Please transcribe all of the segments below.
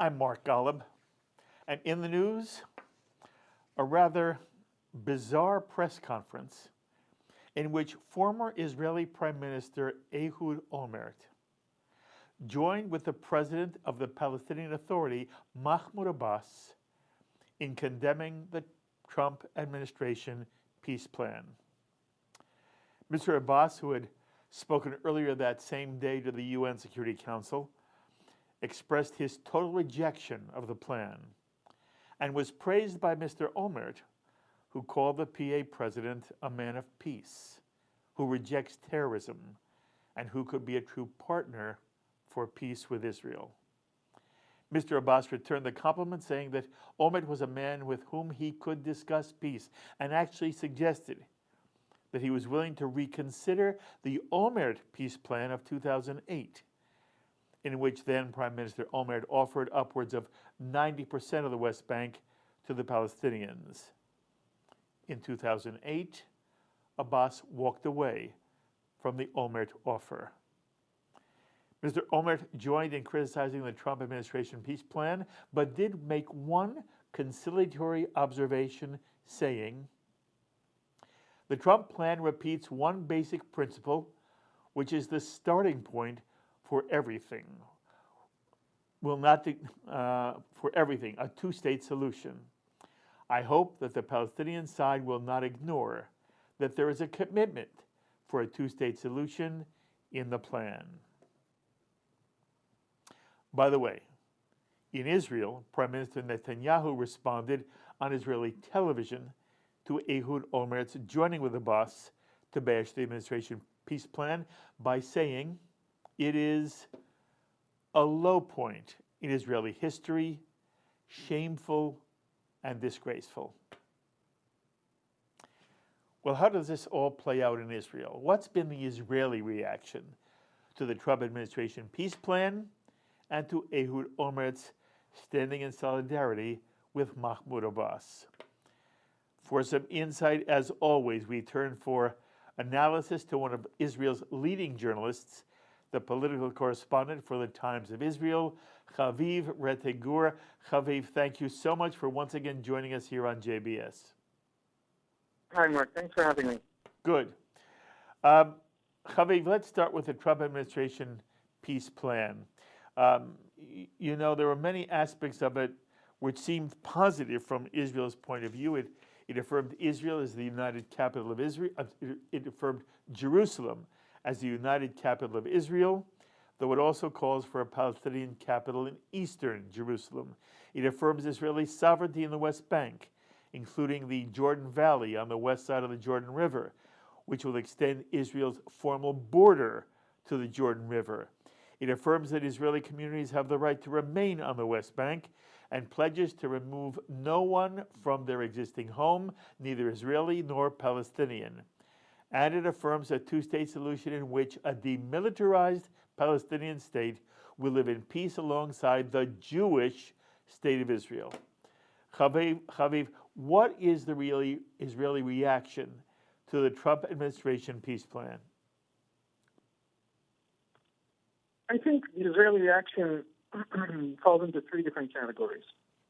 I'm Mark Golub, and in the news, a rather bizarre press conference in which former Israeli Prime Minister Ehud Olmert joined with the president of the Palestinian Authority, Mahmoud Abbas, in condemning the Trump administration peace plan. Mr. Abbas, who had spoken earlier that same day to the UN Security Council, expressed his total rejection of the plan and was praised by Mr. Olmert, who called the PA President a man of peace, who rejects terrorism, and who could be a true partner for peace with Israel. Mr. Abbas returned the compliment, saying that Olmert was a man with whom he could discuss peace, and actually suggested that he was willing to reconsider the Olmert peace plan of 2008, in which then Prime Minister Olmert offered upwards of 90% of the West Bank to the Palestinians. In 2008, Abbas walked away from the Olmert offer. Mr. Olmert joined in criticizing the Trump administration peace plan, but did make one conciliatory observation, saying, "The Trump plan repeats one basic principle, which is the starting point for everything. For everything, a two-state solution. I hope that the Palestinian side will not ignore that there is a commitment for a two-state solution in the plan." By the way, in Israel, Prime Minister Netanyahu responded on Israeli television to Ehud Olmert's joining with Abbas to bash the administration peace plan by saying, "It is a low point in Israeli history, shameful and disgraceful." Well, how does this all play out in Israel? What's been the Israeli reaction to the Trump administration peace plan and to Ehud Olmert's standing in solidarity with Mahmoud Abbas? For some insight, as always, we turn for analysis to one of Israel's leading journalists, the political correspondent for the Times of Israel, Haviv Rettig Gur. Haviv, thank you so much for once again joining us here on JBS. Hi, Mark. Thanks for having me. Good. Haviv, let's start with the Trump administration peace plan. There were many aspects of it which seemed positive from Israel's point of view. It affirmed Israel as the united capital of Israel. It affirmed Jerusalem as the united capital of Israel, though it also calls for a Palestinian capital in eastern Jerusalem. It affirms Israeli sovereignty in the West Bank, including the Jordan Valley on the west side of the Jordan River, which will extend Israel's formal border to the Jordan River. It affirms that Israeli communities have the right to remain on the West Bank and pledges to remove no one from their existing home, neither Israeli nor Palestinian. And it affirms a two-state solution in which a demilitarized Palestinian state will live in peace alongside the Jewish state of Israel. Haviv, what is the Israeli reaction to the Trump administration peace plan? I think the Israeli reaction falls into three different categories.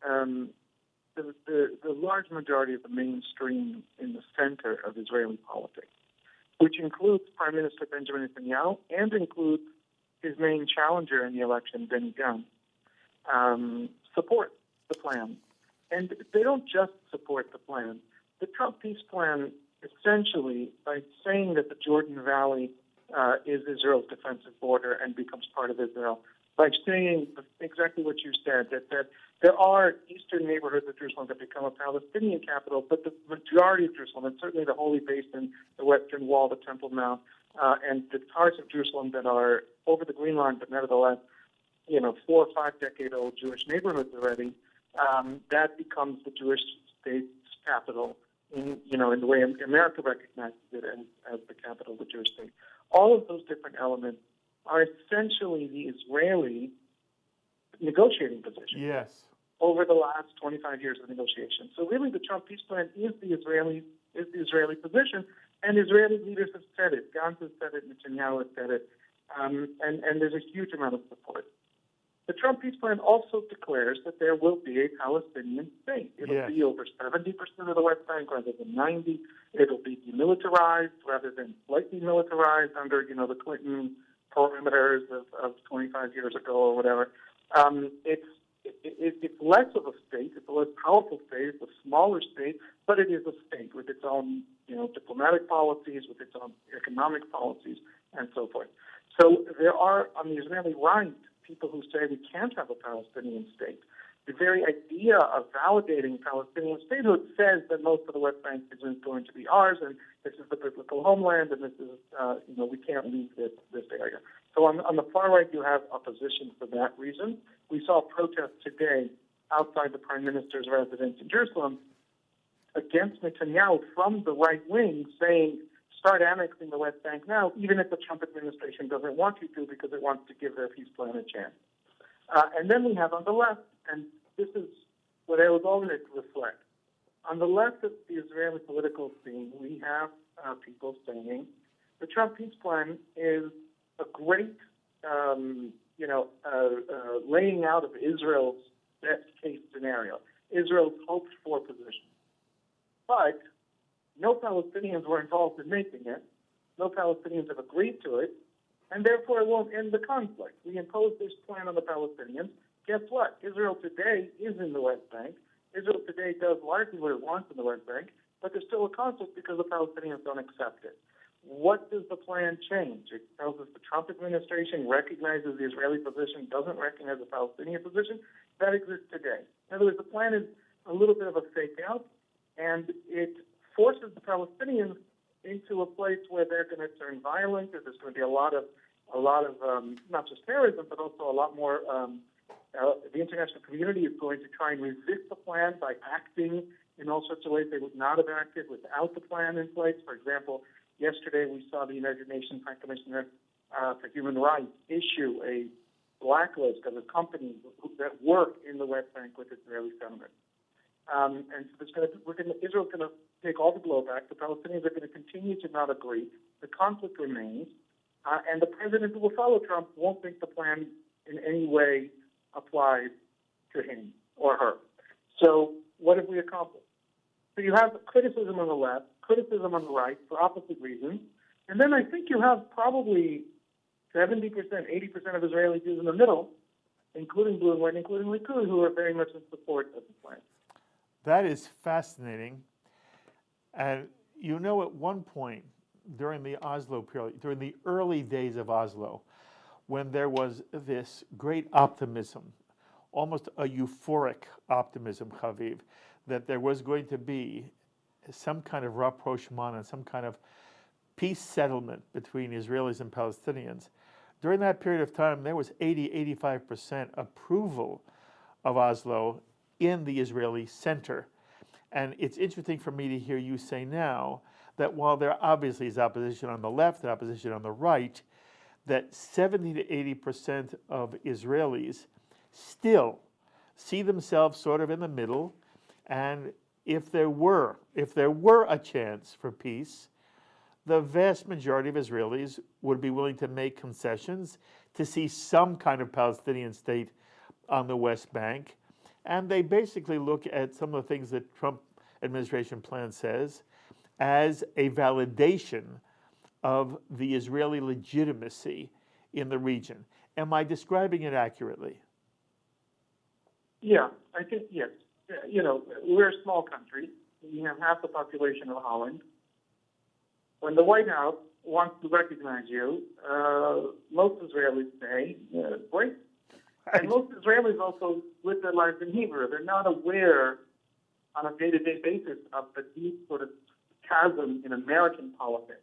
The large majority of the mainstream in the center of Israeli politics, which includes Prime Minister Benjamin Netanyahu and includes his main challenger in the election, Benny Gantz, support the plan. And they don't just support the plan. The Trump peace plan, essentially, by saying that the Jordan Valley is Israel's defensive border and becomes part of Israel, by saying exactly what you said, that there are eastern neighborhoods of Jerusalem that become a Palestinian capital, but the majority of Jerusalem, and certainly the Holy Basin, the Western Wall, the Temple Mount, and the parts of Jerusalem that are over the Green Line, but nevertheless, 4 or 5 decade-old Jewish neighborhoods already, that becomes the Jewish state's capital in the way America recognizes it as the capital of the Jewish state. All of those different elements are essentially the Israeli negotiating position. Yes. Over the last 25 years of negotiation. So really the Trump peace plan is the Israeli position, and Israeli leaders have said it. Gantz has said it, Netanyahu has said it, and there's a huge amount of support. The Trump peace plan also declares that there will be a Palestinian state. It'll be over 70% of the West Bank rather than 90. It'll be demilitarized rather than slightly militarized under, the Clinton parameters of 25 years ago or whatever. It's less of a state. It's a less powerful state. It's a smaller state, but it is a state with its own, diplomatic policies, with its own economic policies, and so forth. So there are, on the Israeli right, people who say we can't have a Palestinian state. The very idea of validating Palestinian statehood says that most of the West Bank isn't going to be ours, and this is the biblical homeland, and this is, we can't leave this area. So on the far right, you have opposition for that reason. We saw protests today outside the Prime Minister's residence in Jerusalem against Netanyahu from the right wing, saying, start annexing the West Bank now, even if the Trump administration doesn't want you to, because it wants to give their peace plan a chance. And then we have on the left, and this is what Ehud Olmert reflects. On the left of the Israeli political scene, we have people saying the Trump peace plan is a great, laying out of Israel's best case scenario, Israel's hoped for position. But no Palestinians were involved in making it. No Palestinians have agreed to it, and therefore it won't end the conflict. We imposed this plan on the Palestinians. Guess what? Israel today is in the West Bank. Israel today does largely what it wants in the West Bank, but there's still a conflict because the Palestinians don't accept it. What does the plan change? It tells us the Trump administration recognizes the Israeli position, doesn't recognize the Palestinian position. That exists today. In other words, the plan is a little bit of a fake out, and it forces the Palestinians into a place where they're going to turn violent. There's going to be a lot of not just terrorism, but also a lot more. The international community is going to try and resist the plan by acting in all sorts of ways they would not have acted without the plan in place. For example, yesterday we saw the United Nations High Commissioner for Human Rights issue a blacklist of the companies that work in the West Bank with Israeli settlements. And so Israel's going to take all the blowback. The Palestinians are going to continue to not agree. The conflict remains. And the president who will follow Trump won't think the plan in any way applies to him or her. So what have we accomplished? So you have criticism on the left, criticism on the right for opposite reasons. And then I think you have probably 70%, 80% of Israeli Jews in the middle, including blue and white, including Likud, who are very much in support of the plan. That is fascinating. And at one point during the Oslo period, during the early days of Oslo, when there was this great optimism, almost a euphoric optimism, Haviv, that there was going to be some kind of rapprochement and some kind of peace settlement between Israelis and Palestinians. During that period of time, there was 85% approval of Oslo in the Israeli center. And it's interesting for me to hear you say now that while there obviously is opposition on the left and opposition on the right, that 70 to 80% of Israelis still see themselves sort of in the middle, and if there were a chance for peace, the vast majority of Israelis would be willing to make concessions to see some kind of Palestinian state on the West Bank. And they basically look at some of the things that Trump administration plan says as a validation of the Israeli legitimacy in the region. Am I describing it accurately? Yeah, I think, yes. We're a small country. We have half the population of Holland. When the White House wants to recognize you, most Israelis say, great. And most Israelis also live their lives in Hebrew. They're not aware on a day-to-day basis of the deep sort of chasm in American politics.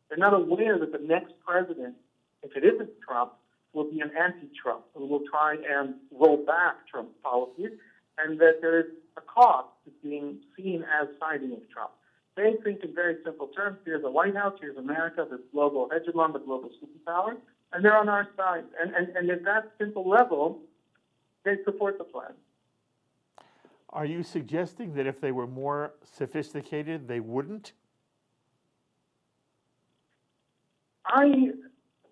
They're not aware that the next president, if it isn't Trump, will be an anti-Trump, who will try and roll back Trump's policies, and that there is a cost to being seen as siding with Trump. They think in very simple terms, here's the White House, here's America, this global hegemon, the global superpower, and they're on our side. And at that simple level, they support the plan. Are you suggesting that if they were more sophisticated, they wouldn't?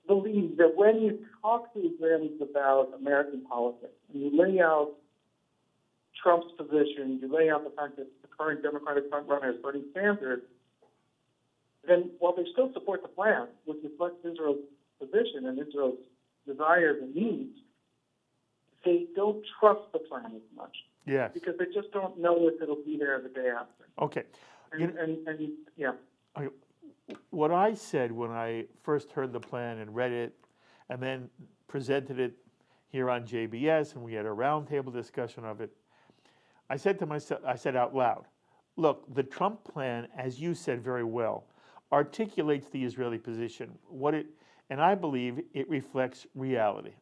believe that when you talk to Israelis about American politics, and you lay out Trump's position, you lay out the fact that the current Democratic frontrunner is Bernie Sanders, then while they still support the plan, which reflects Israel's position and Israel's desires and needs, they don't trust the plan as much. Yes. Because they just don't know if it'll be there the day after. Okay. And yeah. What I said when I first heard the plan and read it, and then presented it here on JBS, and we had a roundtable discussion of it, I said to myself, I said out loud, look, the Trump plan, as you said very well, articulates the Israeli position. And I believe it reflects reality.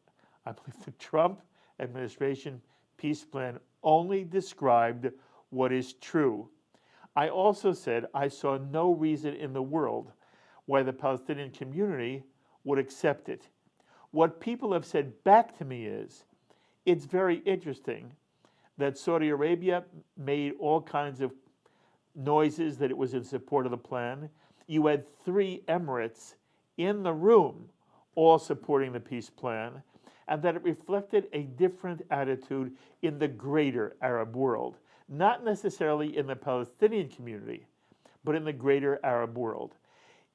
I believe the Trump administration peace plan only described what is true. I also said I saw no reason in the world why the Palestinian community would accept it. What people have said back to me is, it's very interesting that Saudi Arabia made all kinds of noises that it was in support of the plan. You had 3 emirates in the room all supporting the peace plan, and that it reflected a different attitude in the greater Arab world, not necessarily in the Palestinian community, but in the greater Arab world.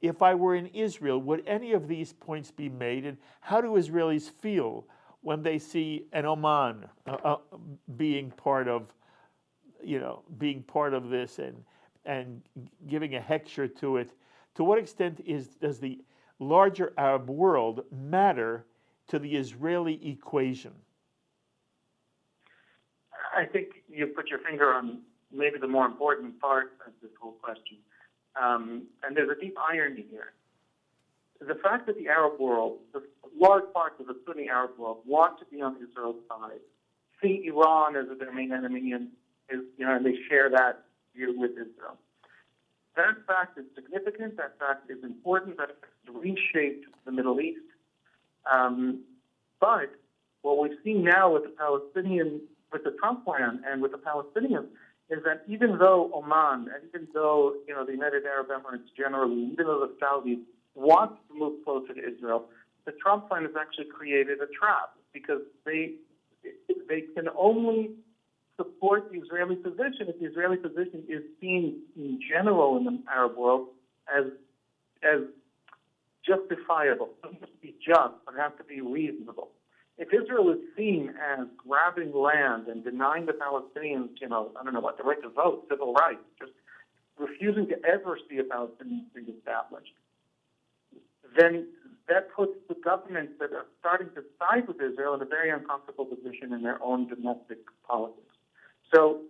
If I were in Israel, would any of these points be made, and how do Israelis feel when they see an Oman being part of this and giving a hecture to it? To what extent does the larger Arab world matter to the Israeli equation? I think you put your finger on maybe the more important part of this whole question. And there's a deep irony here. The fact that the Arab world, the large parts of the Sunni Arab world, want to be on Israel's side, see Iran as their main enemy, and they share that view with Israel. That fact is significant. That fact is important. That fact has reshaped the Middle East. But what we've seen now with the Trump plan and with the Palestinians is that even though Oman and even though the United Arab Emirates generally, even though the Saudis want to move closer to Israel, the Trump plan has actually created a trap because they can only support the Israeli position if the Israeli position is seen in general in the Arab world as justifiable. It doesn't have to be just, but it has to be reasonable. If Israel is seen as grabbing land and denying the Palestinians, the right to vote, civil rights, just refusing to ever see a Palestinian state established, then that puts the governments that are starting to side with Israel in a very uncomfortable position in their own domestic politics. So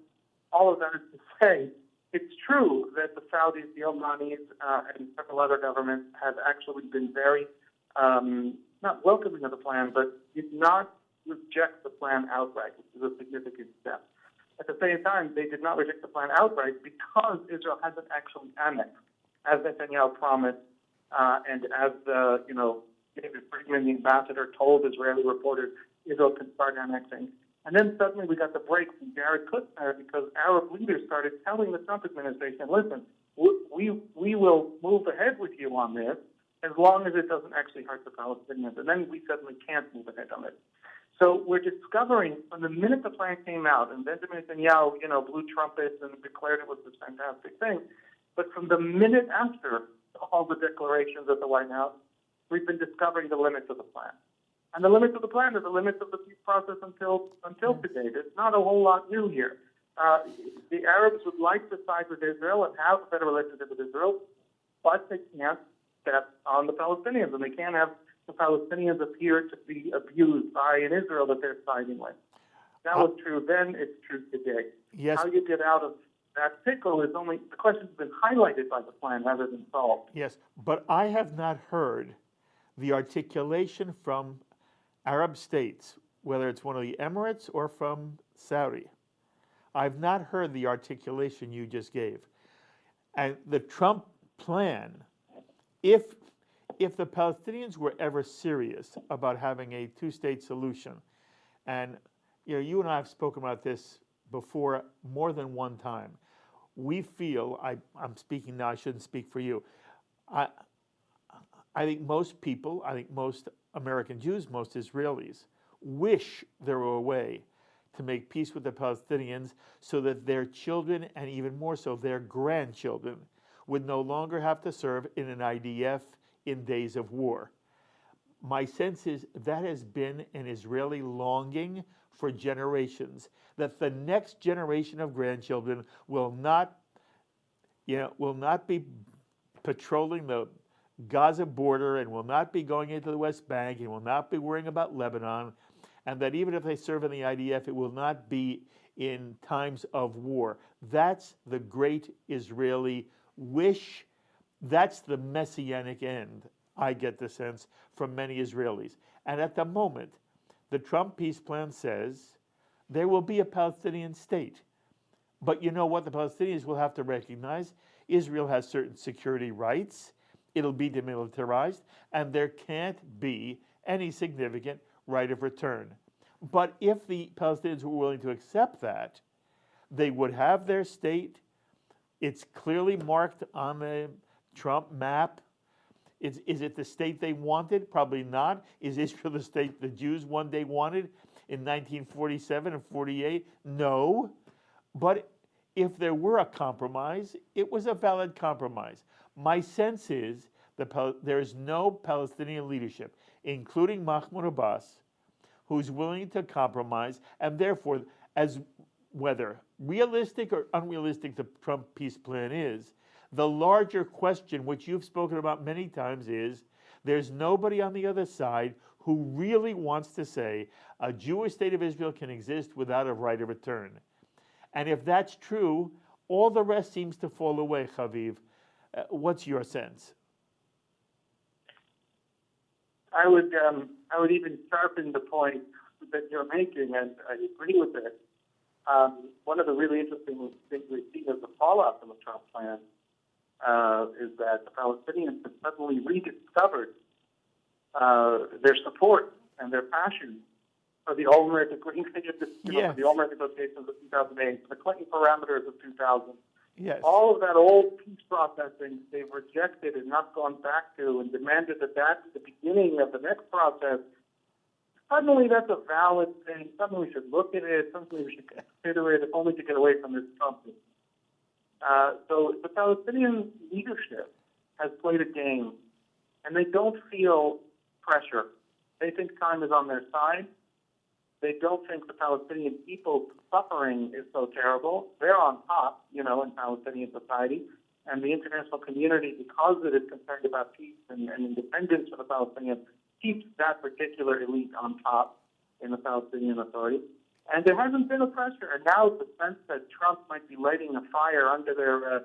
all of that is to say, it's true that the Saudis, the Omanis, and several other governments have actually been very not welcoming of the plan, but did not reject the plan outright, which is a significant step. At the same time, they did not reject the plan outright because Israel hasn't actually annexed, as Netanyahu promised, and as David Friedman, the ambassador, told Israeli reporters Israel can start annexing. And then suddenly we got the break from Jared Kushner because Arab leaders started telling the Trump administration, listen, we will move ahead with you on this as long as it doesn't actually hurt the Palestinians. And then we suddenly can't move ahead on it. So we're discovering from the minute the plan came out, and Benjamin Netanyahu, blew trumpets and declared it was this fantastic thing, but from the minute after all the declarations at the White House, we've been discovering the limits of the plan. And the limits of the plan are the limits of the peace process until today. There's not a whole lot new here. The Arabs would like to side with Israel and have a better relationship with Israel, but they can't step on the Palestinians, and they can't have the Palestinians appear to be abused by an Israel that they're siding with. That was true then, it's true today. Yes. How you get out of that pickle is only, the question's been highlighted by the plan rather than solved. Yes, but I have not heard the articulation from Arab states, whether it's one of the Emirates or from Saudi. I've not heard the articulation you just gave. And the Trump plan, if the Palestinians were ever serious about having a two-state solution, and you and I have spoken about this before more than one time, we feel, I'm speaking now, I shouldn't speak for you, I think most people, I think most American Jews, most Israelis, wish there were a way to make peace with the Palestinians so that their children, and even more so their grandchildren, would no longer have to serve in an IDF in days of war. My sense is that has been an Israeli longing for generations, that the next generation of grandchildren will not be patrolling the Gaza border and will not be going into the West Bank and will not be worrying about Lebanon, and that even if they serve in the IDF, it will not be in times of war. That's the great Israeli wish. That's the messianic end, I get the sense, from many Israelis. And at the moment, the Trump peace plan says there will be a Palestinian state. But you know what? The Palestinians will have to recognize Israel has certain security rights. It'll be demilitarized, and there can't be any significant right of return. But if the Palestinians were willing to accept that, they would have their state. It's clearly marked on the Trump map. Is it the state they wanted? Probably not. Is Israel the state the Jews one day wanted in 1947 and 48? No. But if there were a compromise, it was a valid compromise. My sense is that there is no Palestinian leadership, including Mahmoud Abbas, who's willing to compromise, and therefore, as whether realistic or unrealistic the Trump peace plan is, the larger question, which you've spoken about many times, is there's nobody on the other side who really wants to say a Jewish state of Israel can exist without a right of return. And if that's true, all the rest seems to fall away, Haviv. What's your sense? I would even sharpen the point that you're making, and I agree with it. One of the really interesting things we've seen as the fallout from the Trump plan is that the Palestinians have suddenly rediscovered their support and their passion for the Olmert agreement, the Olmert negotiations of 2008, the Clinton parameters of 2000. Yes. All of that old peace processing they've rejected and not gone back to, and demanded that that's the beginning of the next process. Suddenly that's a valid thing. Suddenly we should look at it. Suddenly we should consider it, if only to get away from this Trump. So the Palestinian leadership has played a game, and they don't feel pressure. They think time is on their side. They don't think the Palestinian people's suffering is so terrible. They're on top, in Palestinian society, and the international community, because it is concerned about peace and independence for the Palestinians, keeps that particular elite on top in the Palestinian Authority. And there hasn't been a pressure. And now the sense that Trump might be lighting a fire under their,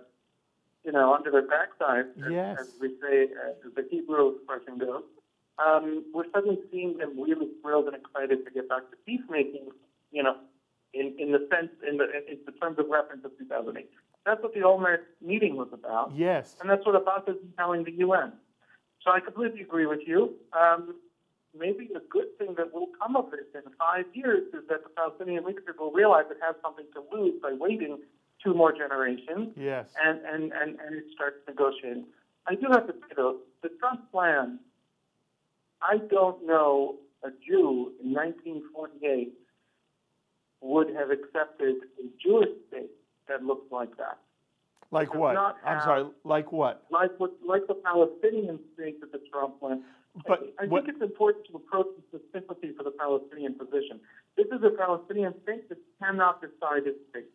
under their backside, as we say, as the Hebrew expression goes, we're suddenly seeing them really thrilled and excited to get back to peacemaking, in the sense, in the terms of reference of 2008. That's what the Olmert meeting was about. Yes. And that's what Abbas is telling the UN. So I completely agree with you. Maybe a good thing that will come of this in 5 years is that the Palestinian leadership will realize it has something to lose by waiting 2 more generations. Yes. And it starts negotiating. I do have to say, though, the Trump plan, I don't know a Jew in 1948 would have accepted a Jewish state that looked like that. Like what? I'm sorry, like what? Like the Palestinian state that the Trump plan. But I think it's important to approach this with sympathy for the Palestinian position. This is a Palestinian state that cannot decide its fate.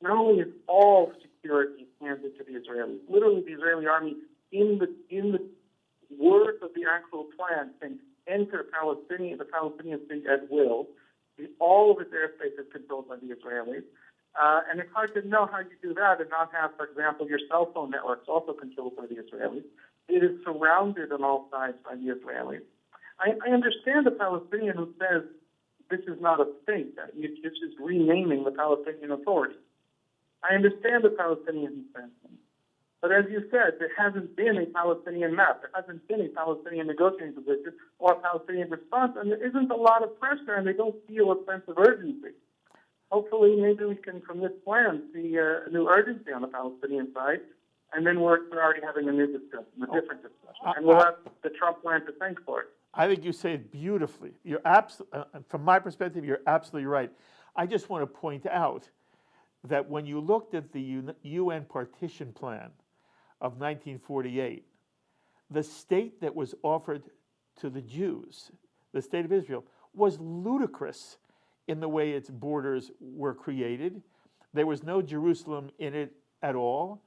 Not only is all security handed to the Israelis, literally the Israeli army, in the words of the actual plan, can enter the Palestinian state at will. All of its airspace is controlled by the Israelis. And it's hard to know how you do that and not have, for example, your cell phone networks also controlled by the Israelis. It is surrounded on all sides by the Israelis. I understand the Palestinian who says this is not a state, that it's just renaming the Palestinian Authority. I understand the Palestinian who says that. But as you said, there hasn't been a Palestinian map. There hasn't been a Palestinian negotiating position or a Palestinian response, and there isn't a lot of pressure, and they don't feel a sense of urgency. Hopefully, maybe we can, from this plan, see a new urgency on the Palestinian side, And then we're already having a new discussion, a different discussion. And we'll have the Trump plan to thank for it. I think you say it beautifully. From my perspective, you're absolutely right. I just want to point out that when you looked at the UN partition plan of 1948, the state that was offered to the Jews, the state of Israel, was ludicrous in the way its borders were created. There was no Jerusalem in it at all.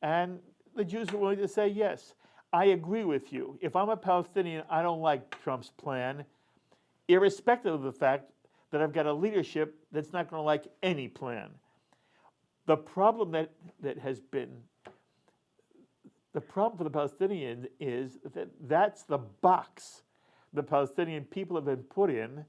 And the Jews were willing to say, yes, I agree with you. If I'm a Palestinian, I don't like Trump's plan, irrespective of the fact that I've got a leadership that's not going to like any plan. The problem that has been the problem for the Palestinians is that that's the box the Palestinian people have been put in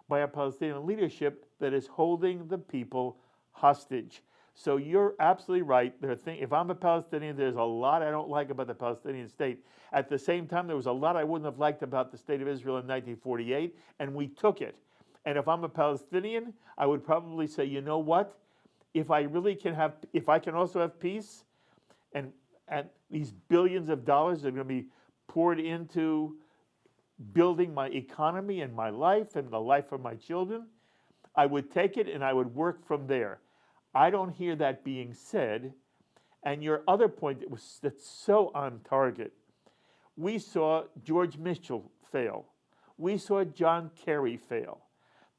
by a Palestinian leadership that is holding the people hostage. So you're absolutely right. If I'm a Palestinian, there's a lot I don't like about the Palestinian state. At the same time, there was a lot I wouldn't have liked about the state of Israel in 1948, and we took it. And if I'm a Palestinian, I would probably say, you know what? If I can also have peace, and these billions of dollars are going to be poured into building my economy and my life and the life of my children, I would take it and I would work from there. I don't hear that being said. And your other point that's so on target, we saw George Mitchell fail. We saw John Kerry fail.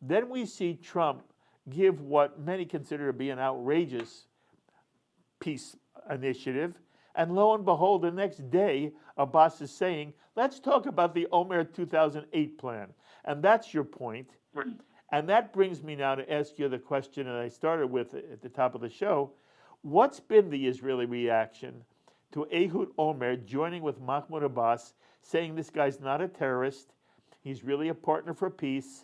Then we see Trump give what many consider to be an outrageous peace initiative. And lo and behold, the next day, Abbas is saying, let's talk about the Olmert 2008 plan. And that's your point. And that brings me now to ask you the question that I started with at the top of the show. What's been the Israeli reaction to Ehud Olmert joining with Mahmoud Abbas, saying this guy's not a terrorist, he's really a partner for peace,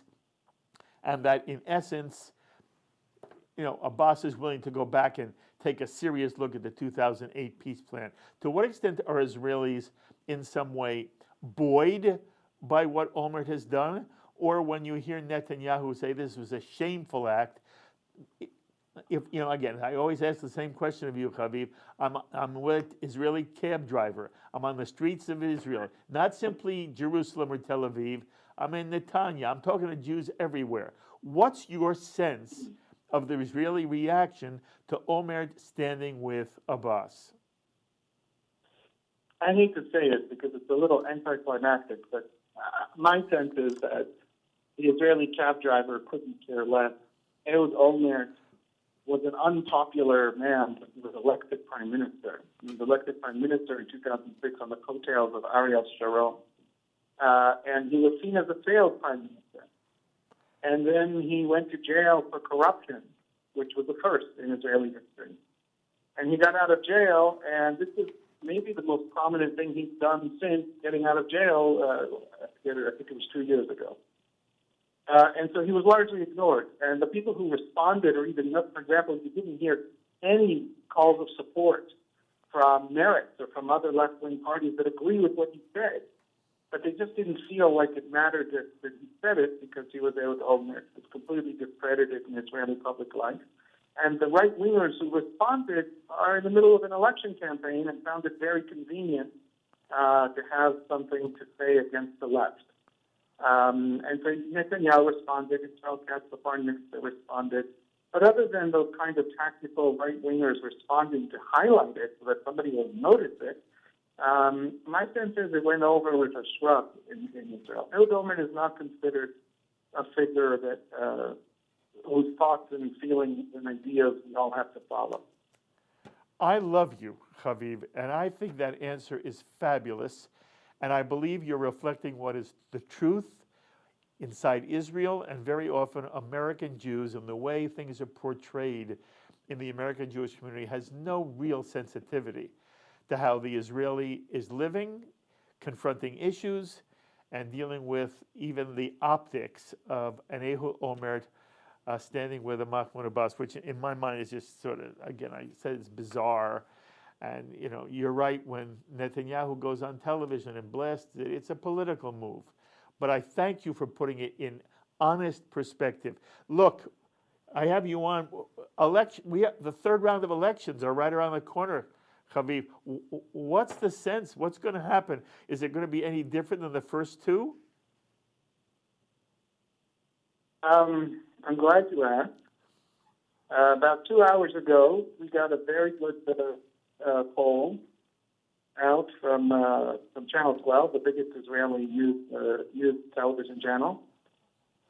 and that in essence, Abbas is willing to go back and take a serious look at the 2008 peace plan. To what extent are Israelis in some way buoyed by what Olmert has done? Or when you hear Netanyahu say this was a shameful act, again, I always ask the same question of you, Haviv. I'm an Israeli cab driver. I'm on the streets of Israel, not simply Jerusalem or Tel Aviv. I'm in Netanya. I'm talking to Jews everywhere. What's your sense of the Israeli reaction to Olmert standing with Abbas? I hate to say it because it's a little anticlimactic, but my sense is that the Israeli cab driver couldn't care less. Ehud Olmert was an unpopular man, but he was elected prime minister. He was elected prime minister in 2006 on the coattails of Ariel Sharon. And he was seen as a failed prime minister. And then he went to jail for corruption, which was the first in Israeli history. And he got out of jail, and this is maybe the most prominent thing he's done since getting out of jail, I think it was 2 years ago. And so he was largely ignored. And the people who responded, or even, for example, you didn't hear any calls of support from Meretz or from other left-wing parties that agree with what he said. But they just didn't feel like it mattered that he said it because he was Ehud Olmert. It's completely discredited in Israeli public life. And the right-wingers who responded are in the middle of an election campaign and found it very convenient to have something to say against the left. And so Netanyahu responded, Israel Katz, the foreign minister, responded. But other than those kind of tactical right-wingers responding to highlight it so that somebody will notice it, my sense is it went over with a shrug in Israel. Ehud Olmert is not considered a figure that whose thoughts and feelings and ideas we all have to follow. I love you, Haviv, and I think that answer is fabulous. And I believe you're reflecting what is the truth inside Israel and very often American Jews, and the way things are portrayed in the American Jewish community has no real sensitivity to how the Israeli is living, confronting issues, and dealing with even the optics of an Ehud Olmert standing with a Mahmoud Abbas, which in my mind is just sort of, again, I said it's bizarre. And, you're right, when Netanyahu goes on television and blasts it, it's a political move. But I thank you for putting it in honest perspective. Look, I have you on. The third round of elections are right around the corner, Haviv, what's the sense? What's going to happen? Is it going to be any different than the first two? I'm glad you asked. About 2 hours ago, we got a very good poll out from Channel 12, the biggest Israeli youth television channel.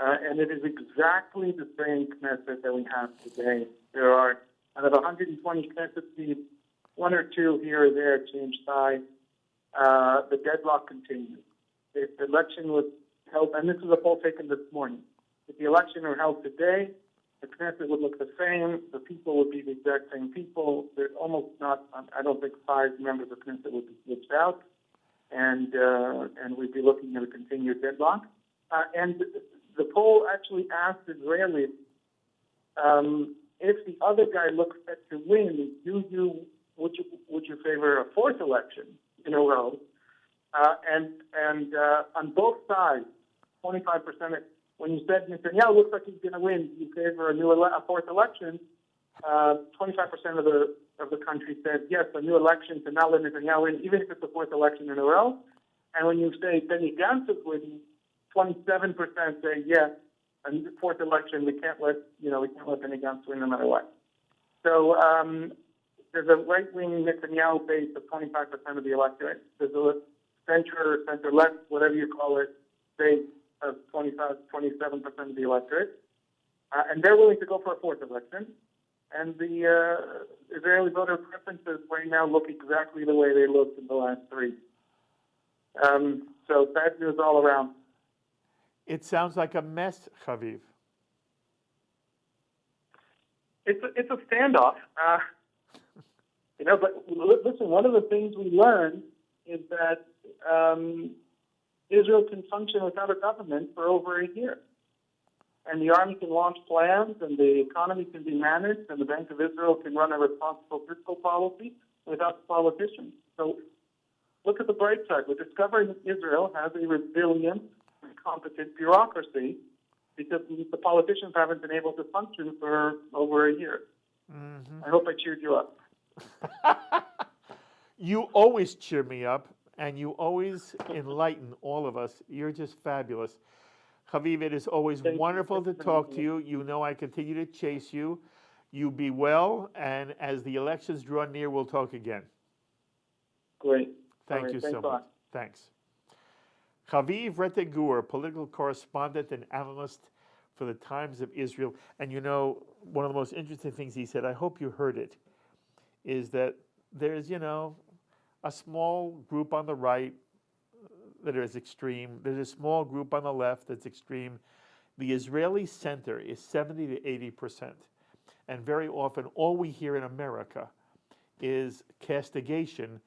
And it is exactly the same Knesset that we have today. There are, out of 120 Knesset seats, one or two here or there changed sides. The deadlock continues. If the election was held, and this is a poll taken this morning, if the election were held today, the Knesset would look the same. The people would be the exact same people. There's almost not, I don't think, 5 members of Knesset would be switched out, and we'd be looking at a continued deadlock. And the poll actually asked Israelis if the other guy looks set to win, would you favor a fourth election in a row? And on both sides, 25%. When you said Netanyahu looks like he's going to win, you favor a fourth election. 25% of the country said yes, a new election to not let Netanyahu win, even if it's the fourth election in a row. And when you say Benny Gantz is winning, 27% say yes, a fourth election we can't let Benny Gantz win no matter what. So there's a right-wing Netanyahu base of 25% of the electorate. There's a center-left, whatever you call it, base of 27% of the electorate. And they're willing to go for a fourth election. And the Israeli voter preferences right now look exactly the way they looked in the last 3. So bad news all around. It sounds like a mess, Haviv. It's a standoff. But listen, one of the things we learned is that Israel can function without a government for over a year. And the army can launch plans, and the economy can be managed, and the Bank of Israel can run a responsible fiscal policy without politicians. So look at the bright side. We're discovering that Israel has a resilient and competent bureaucracy because the politicians haven't been able to function for over a year. Mm-hmm. I hope I cheered you up. You always cheer me up, and you always enlighten all of us. You're just fabulous. Haviv, it is always wonderful to talk to you. You know I continue to chase you. You be well, and as the elections draw near, we'll talk again. Great. Thank you so much. Thanks. Haviv Rettig Gur, political correspondent and analyst for the Times of Israel. And one of the most interesting things he said, I hope you heard it, is that there's, a small group on the right that is extreme. There's a small group on the left that's extreme. The Israeli center is 70 to 80%. And very often, all we hear in America is castigation,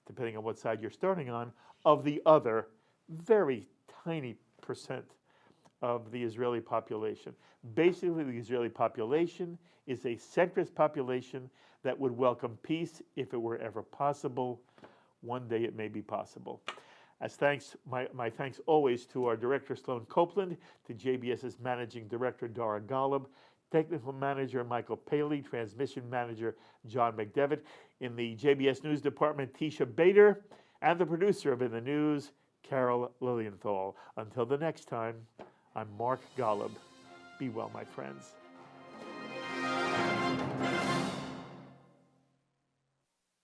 depending on what side you're starting on, of the other very tiny percent of the Israeli population. Basically, the Israeli population is a centrist population that would welcome peace if it were ever possible. One day it may be possible. As thanks, my thanks always to our director, Sloan Copeland, to JBS's managing director, Dara Golub, technical manager, Michael Paley, transmission manager, John McDevitt, in the JBS News Department, Tisha Bader, and the producer of In the News, Carol Lilienthal. Until the next time, I'm Mark Golub. Be well, my friends.